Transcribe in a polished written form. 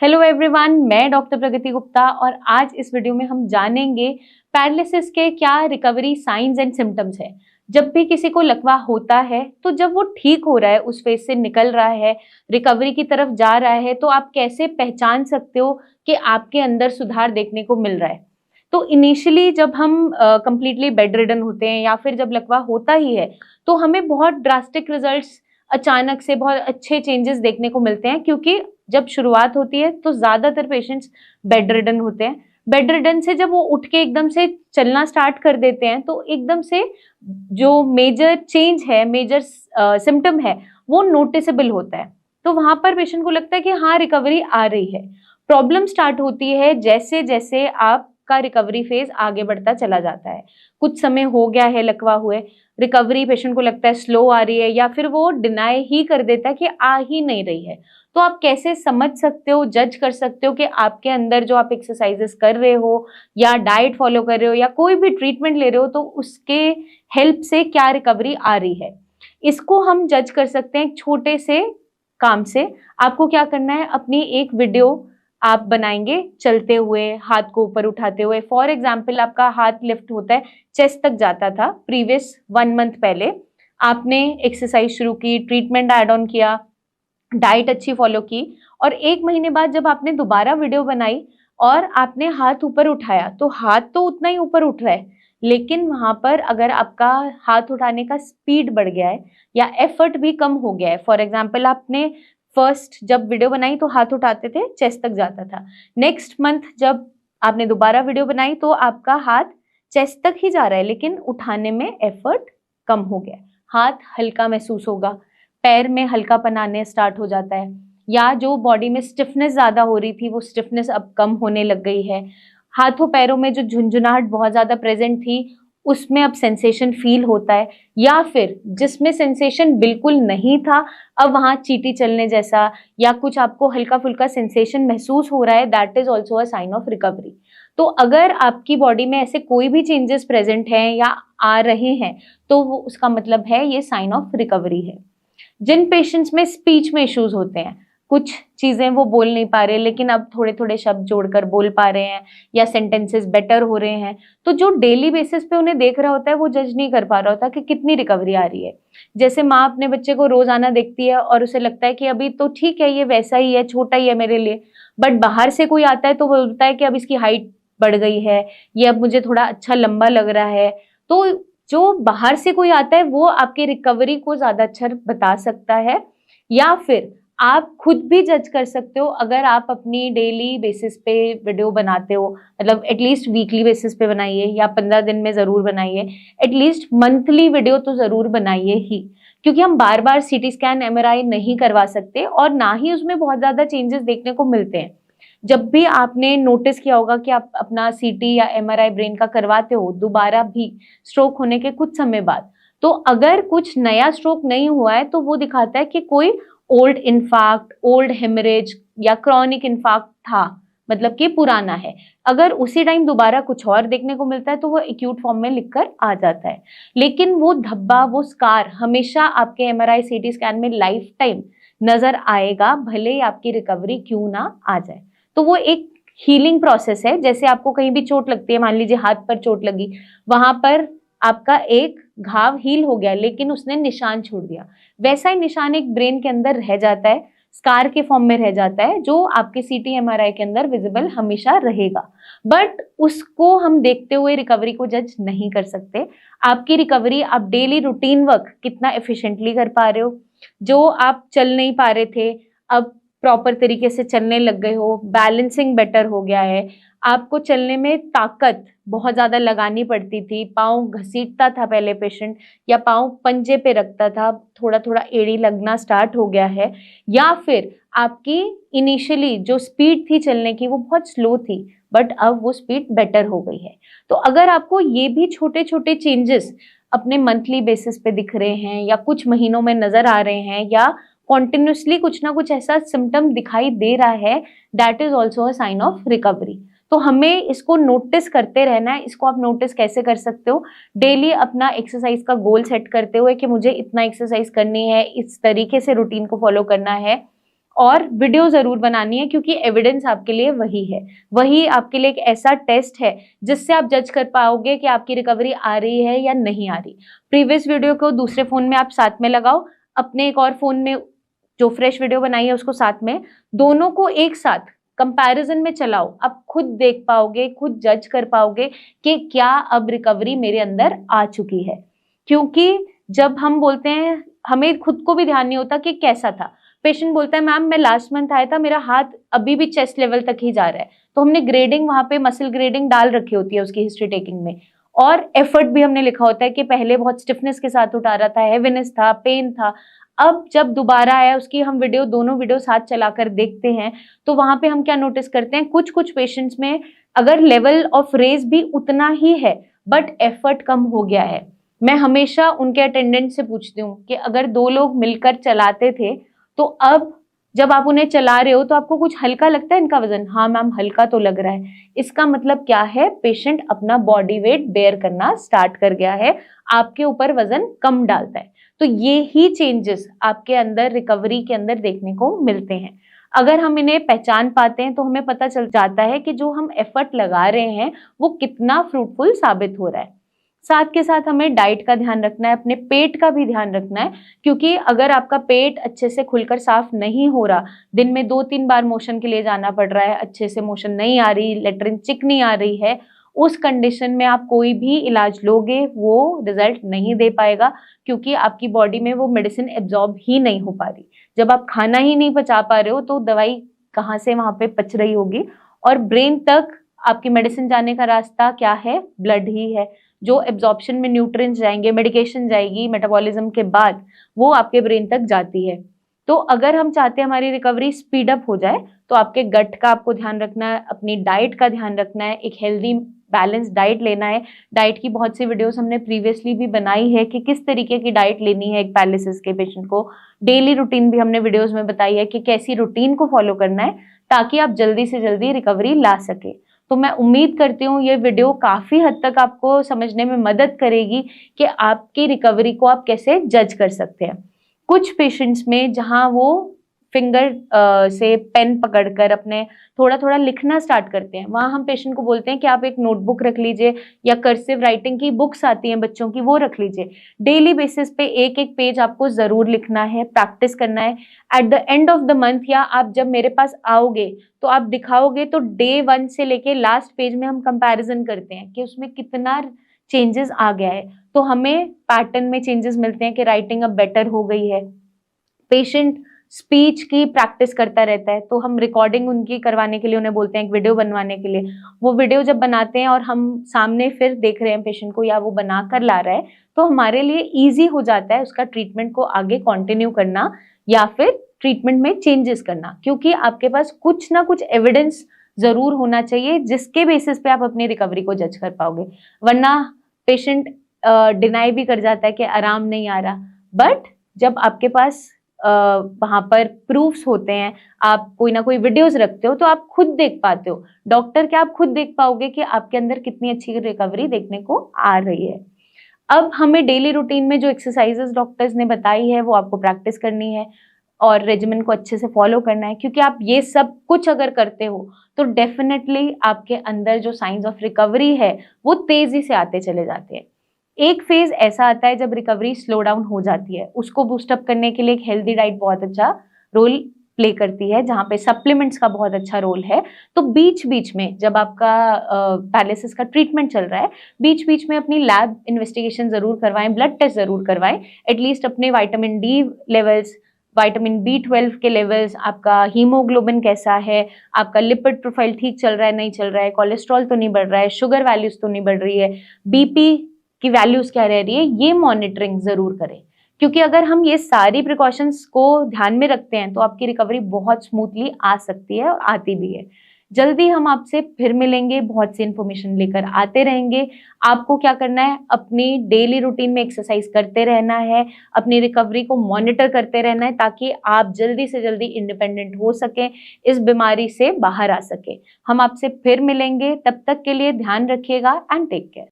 Hello everyone, मैं doctor प्रगति गुप्ता और आज इस वीडियो में हम जानेंगे पैरालिसिस के क्या रिकवरी साइंस एंड सिम्टम्स है। जब भी किसी को लकवा होता है तो जब वो ठीक हो रहा है, उस फेज से निकल रहा है, रिकवरी की तरफ जा रहा है, तो आप कैसे पहचान सकते हो कि आपके अंदर सुधार देखने को मिल रहा है। तो इनिशियली जब हम कंप्लीटली बेड रिडन होते हैं या फिर जब लकवा होता ही है तो हमें बहुत ड्रास्टिक रिजल्ट्स, अचानक से बहुत अच्छे चेंजेस देखने को मिलते हैं, क्योंकि जब शुरुआत होती है तो ज्यादातर पेशेंट्स बेड रिडन होते हैं। बेड रिडन से जब वो उठ के एकदम से चलना स्टार्ट कर देते हैं तो एकदम से जो मेजर चेंज है, मेजर सिम्टम है, वो नोटिसेबल होता है। तो वहां पर पेशेंट को लगता है कि हाँ, रिकवरी आ रही है। प्रॉब्लम स्टार्ट होती है जैसे जैसे आपका रिकवरी फेज आगे बढ़ता चला जाता है। कुछ समय हो गया है लकवा हुए, रिकवरी पेशेंट को लगता है स्लो आ रही है या फिर वो डिनाई ही कर देता है कि आ ही नहीं रही है। तो आप कैसे समझ सकते हो, जज कर सकते हो कि आपके अंदर जो आप एक्सरसाइजेस कर रहे हो या डाइट फॉलो कर रहे हो या कोई भी ट्रीटमेंट ले रहे हो तो उसके हेल्प से क्या रिकवरी आ रही है। इसको हम जज कर सकते हैं एक छोटे से काम से। आपको क्या करना है, अपनी एक वीडियो आप बनाएंगे चलते हुए, हाथ को ऊपर उठाते हुए। फॉर एग्जाम्पल, आपका हाथ लिफ्ट होता है, चेस्ट तक जाता था प्रीवियस 1 मंथ पहले। आपने एक्सरसाइज शुरू की, ट्रीटमेंट ऐड ऑन किया, डाइट अच्छी फॉलो की, और 1 महीने बाद जब आपने दोबारा वीडियो बनाई और आपने हाथ ऊपर उठाया तो हाथ तो उतना ही ऊपर उठ रहा है, लेकिन वहां पर अगर आपका हाथ उठाने का स्पीड बढ़ गया है या एफर्ट भी कम हो गया है। फॉर एग्जाम्पल, आपने फर्स्ट जब वीडियो बनाई तो हाथ उठाते थे, चेस्ट तक जाता था। नेक्स्ट मंथ जब आपने दोबारा वीडियो बनाई तो आपका हाथ चेस्ट तक ही जा रहा है, लेकिन उठाने में एफर्ट कम हो गया, हाथ हल्का महसूस होगा, पैर में हल्कापन आने स्टार्ट हो जाता है, या जो बॉडी में स्टिफनेस ज्यादा हो रही थी वो स्टिफनेस अब कम होने लग गई है। हाथों पैरों में जो झुंझुनाहट बहुत ज्यादा प्रेजेंट थी उसमें अब सेंसेशन फील होता है, या फिर जिसमें सेंसेशन बिल्कुल नहीं था अब वहां चींटी चलने जैसा या कुछ आपको हल्का फुल्का सेंसेशन महसूस हो रहा है, that is also a sign of recovery. तो अगर आपकी बॉडी में ऐसे कोई भी चेंजेस प्रेजेंट हैं या आ रहे हैं तो वो उसका मतलब है ये साइन ऑफ रिकवरी है। जिन पेशेंट्स में स्पीच में इश्यूज होते हैं, कुछ चीजें वो बोल नहीं पा रहे लेकिन अब थोड़े थोड़े शब्द जोड़कर बोल पा रहे हैं या सेंटेंसेस बेटर हो रहे हैं, तो जो डेली बेसिस पे उन्हें देख रहा होता है वो जज नहीं कर पा रहा होता कि कितनी रिकवरी आ रही है। जैसे माँ अपने बच्चे को रोजाना देखती है और उसे लगता है कि अभी तो ठीक है, ये वैसा ही है, छोटा ही है मेरे लिए, बट बाहर से कोई आता है तो वो बोलता है कि अब इसकी हाइट बढ़ गई है, ये अब मुझे थोड़ा अच्छा लंबा लग रहा है। तो जो बाहर से कोई आता है वो आपकी रिकवरी को ज्यादा अच्छा बता सकता है, या फिर आप खुद भी जज कर सकते हो। अगर आप अपनी डेली बेसिस पे वीडियो बनाते हो, मतलब एटलीस्ट वीकली बेसिस पे बनाइए या 15 दिन में जरूर बनाइए, एटलीस्ट मंथली वीडियो तो जरूर बनाइए ही, क्योंकि हम बार बार सीटी स्कैन एमआरआई नहीं करवा सकते और ना ही उसमें बहुत ज्यादा चेंजेस देखने को मिलते हैं। जब भी आपने नोटिस किया होगा कि आप अपना सीटी या एमआरआई ब्रेन का करवाते हो दोबारा भी स्ट्रोक होने के कुछ समय बाद, तो अगर कुछ नया स्ट्रोक नहीं हुआ है तो वो दिखाता है कि कोई ओल्ड इन्फार्क्ट, ओल्ड हेमरेज या क्रॉनिक इन्फार्क्ट था, मतलब कि पुराना है। अगर उसी टाइम दोबारा कुछ और देखने को मिलता है तो वो एक्यूट फॉर्म में लिखकर आ जाता है, लेकिन वो धब्बा, वो स्कार हमेशा आपके एमआरआई सीटी स्कैन में लाइफ टाइम नजर आएगा, भले ही आपकी रिकवरी क्यों ना आ जाए। तो वो एक हीलिंग प्रोसेस है। जैसे आपको कहीं भी चोट लगती है, मान लीजिए हाथ पर चोट लगी, वहां पर आपका एक घाव हील हो गया लेकिन उसने निशान छोड़ दिया, वैसा ही निशान एक ब्रेन के अंदर रह जाता है, स्कार के फॉर्म में रह जाता है, जो आपके सीटी एमआरआई के अंदर विजिबल हमेशा रहेगा। बट उसको हम देखते हुए रिकवरी को जज नहीं कर सकते। आपकी रिकवरी, आप डेली रूटीन वर्क कितना एफिशिएंटली कर पा रहे हो, जो आप चल नहीं पा रहे थे अब प्रॉपर तरीके से चलने लग गए हो, बैलेंसिंग बेटर हो गया है, आपको चलने में ताकत बहुत ज्यादा लगानी पड़ती थी, पाँव घसीटता था पहले पेशेंट या पाँव पंजे पे रखता था, थोड़ा थोड़ा एड़ी लगना स्टार्ट हो गया है, या फिर आपकी इनिशियली जो स्पीड थी चलने की वो बहुत स्लो थी बट अब वो स्पीड बेटर हो गई है। तो अगर आपको ये भी छोटे छोटे चेंजेस अपने मंथली बेसिस पे दिख रहे हैं या कुछ महीनों में नजर आ रहे हैं या कॉन्टिन्यूसली कुछ ना कुछ ऐसा सिम्टम दिखाई दे रहा है, that is also a sign of recovery. तो हमें इसको नोटिस करते रहना है। इसको आप नोटिस कैसे कर सकते हो, डेली अपना एक्सरसाइज का गोल सेट करते हुए कि मुझे इतना एक्सरसाइज करनी है, इस तरीके से रूटीन को फॉलो करना है, और वीडियो जरूर बनानी है, क्योंकि एविडेंस आपके लिए वही है, वही आपके लिए एक ऐसा टेस्ट है जिससे आप जज कर पाओगे कि आपकी रिकवरी आ रही है या नहीं आ रही। प्रीवियस वीडियो को दूसरे फोन में आप साथ में लगाओ, अपने एक और फोन में जो फ्रेश वीडियो बनाई है उसको साथ में, दोनों को एक साथ कंपैरिजन में चलाओ, आप खुद देख पाओगे, खुद जज कर पाओगे कि क्या अब रिकवरी मेरे अंदर आ चुकी है। क्योंकि जब हम बोलते हैं, हमें खुद को भी ध्यान नहीं होता कि कैसा था। पेशेंट बोलता है मैम मैं लास्ट मंथ आया था, मेरा हाथ अभी भी चेस्ट लेवल तक ही जा रहा है, तो हमने ग्रेडिंग वहां पे मसल ग्रेडिंग डाल रखी होती है उसकी हिस्ट्री टेकिंग में, और एफर्ट भी हमने लिखा होता है कि पहले बहुत स्टिफनेस के साथ उठा रहा था, हेवीनेस था, पेन था। अब जब दोबारा आया उसकी हम वीडियो, दोनों वीडियो साथ चलाकर देखते हैं, तो वहां पे हम क्या नोटिस करते हैं, कुछ कुछ पेशेंट्स में अगर लेवल ऑफ रेज भी उतना ही है बट एफर्ट कम हो गया है। मैं हमेशा उनके अटेंडेंट से पूछती हूँ कि अगर दो लोग मिलकर चलाते थे तो अब जब आप उन्हें चला रहे हो तो आपको कुछ हल्का लगता है इनका वजन? हाँ मैम हल्का तो लग रहा है। इसका मतलब क्या है, पेशेंट अपना बॉडी वेट बेयर करना स्टार्ट कर गया है, आपके ऊपर वजन कम डालता है। तो ये ही चेंजेस आपके अंदर रिकवरी के अंदर देखने को मिलते हैं। अगर हम इन्हें पहचान पाते हैं तो हमें पता चल जाता है कि जो हम एफर्ट लगा रहे हैं वो कितना फ्रूटफुल साबित हो रहा है। साथ के साथ हमें डाइट का ध्यान रखना है, अपने पेट का भी ध्यान रखना है, क्योंकि अगर आपका पेट अच्छे से खुलकर साफ नहीं हो रहा, दिन में 2-3 बार मोशन के लिए जाना पड़ रहा है, अच्छे से मोशन नहीं आ रही, लेटरिन चिक नहीं आ रही है, उस कंडीशन में आप कोई भी इलाज लोगे वो रिजल्ट नहीं दे पाएगा, क्योंकि आपकी बॉडी में वो मेडिसिन एब्जॉर्ब ही नहीं हो पा रही। जब आप खाना ही नहीं पचा पा रहे हो तो दवाई कहाँ से वहां पे पच रही होगी। और ब्रेन तक आपकी मेडिसिन जाने का रास्ता क्या है, ब्लड ही है। जो एब्जॉर्प्शन में न्यूट्रिएंट्स जाएंगे, मेडिकेशन जाएगी, मेटाबॉलिज्म के बाद वो आपके ब्रेन तक जाती है। तो अगर हम चाहते हैं हमारी रिकवरी स्पीड अप हो जाए तो आपके गट का आपको ध्यान रखना है, अपनी डाइट का ध्यान रखना है, एक हेल्दी बैलेंस डाइट लेना है। डाइट की बहुत सी वीडियोस हमने प्रीवियसली भी बनाई है कि किस तरीके की डाइट लेनी है एक पैरालिसिस के पेशेंट को। डेली रूटीन भी हमने वीडियोस में बताई है कि कैसी रूटीन को फॉलो करना है ताकि आप जल्दी से जल्दी रिकवरी ला सके। तो मैं उम्मीद करती हूँ ये वीडियो काफी हद तक आपको समझने में मदद करेगी कि आपकी रिकवरी को आप कैसे जज कर सकते हैं। कुछ पेशेंट्स में जहां वो फिंगर से पेन पकड़कर अपने थोड़ा थोड़ा लिखना स्टार्ट करते हैं, वहां हम पेशेंट को बोलते हैं कि आप एक नोटबुक रख लीजिए या कर्सिव राइटिंग की बुक्स आती हैं बच्चों की, वो रख लीजिए। डेली बेसिस पे एक एक पेज आपको जरूर लिखना है, प्रैक्टिस करना है। At the end of the month या आप जब मेरे पास आओगे तो आप दिखाओगे तो डे 1 से लेके लास्ट पेज में हम कंपैरिजन करते हैं कि उसमें कितना चेंजेस आ गया है। तो हमें पैटर्न में चेंजेस मिलते हैं कि राइटिंग अब बेटर हो गई है। पेशेंट स्पीच की प्रैक्टिस करता रहता है तो हम रिकॉर्डिंग उनकी करवाने के लिए उन्हें बोलते हैं एक वीडियो बनवाने के लिए। वो वीडियो जब बनाते हैं और हम सामने फिर देख रहे हैं पेशेंट को या वो बना कर ला रहा है तो हमारे लिए ईजी हो जाता है उसका ट्रीटमेंट को आगे कंटिन्यू करना या फिर ट्रीटमेंट में चेंजेस करना, क्योंकि आपके पास कुछ ना कुछ एविडेंस जरूर होना चाहिए जिसके बेसिस पे आप अपनी रिकवरी को जज कर पाओगे। वरना पेशेंट डिनाई भी कर जाता है कि आराम नहीं आ रहा, बट जब आपके पास वहां पर प्रूफ्स होते हैं, आप कोई ना कोई वीडियोस रखते हो तो आप खुद देख पाते हो। डॉक्टर क्या, आप खुद देख पाओगे कि आपके अंदर कितनी अच्छी रिकवरी देखने को आ रही है। अब हमें डेली रूटीन में जो एक्सरसाइजेस डॉक्टर्स ने बताई है वो आपको प्रैक्टिस करनी है और रेजिमेंट को अच्छे से फॉलो करना है, क्योंकि आप ये सब कुछ अगर करते हो तो डेफिनेटली आपके अंदर जो साइंस ऑफ रिकवरी है वो तेजी से आते चले जाते हैं। एक फेज ऐसा आता है जब रिकवरी स्लो डाउन हो जाती है, उसको बूस्ट अप करने के लिए एक हेल्दी डाइट बहुत अच्छा रोल प्ले करती है, जहां पे सप्लीमेंट्स का बहुत अच्छा रोल है। तो बीच बीच में जब आपका पैरालिसिस का ट्रीटमेंट चल रहा है, बीच बीच में अपनी लैब इन्वेस्टिगेशन जरूर करवाएं, ब्लड टेस्ट जरूर करवाएं, एटलीस्ट अपने vitamin D levels, vitamin B12 के लेवल्स, आपका हीमोग्लोबिन कैसा है, आपका लिपिड प्रोफाइल ठीक चल रहा है नहीं चल रहा है, कोलेस्ट्रॉल तो नहीं बढ़ रहा है, शुगर वैल्यूज तो नहीं बढ़ रही है, बीपी की वैल्यूज क्या रह रही है, ये मॉनिटरिंग जरूर करें। क्योंकि अगर हम ये सारी प्रिकॉशंस को ध्यान में रखते हैं तो आपकी रिकवरी बहुत स्मूथली आ सकती है और आती भी है। जल्दी हम आपसे फिर मिलेंगे, बहुत सी इंफॉर्मेशन लेकर आते रहेंगे। आपको क्या करना है, अपनी डेली रूटीन में एक्सरसाइज करते रहना है, अपनी रिकवरी को मॉनिटर करते रहना है ताकि आप जल्दी से जल्दी इंडिपेंडेंट हो सकें, इस बीमारी से बाहर आ सके। हम आपसे फिर मिलेंगे, तब तक के लिए ध्यान रखिएगा एंड टेक केयर।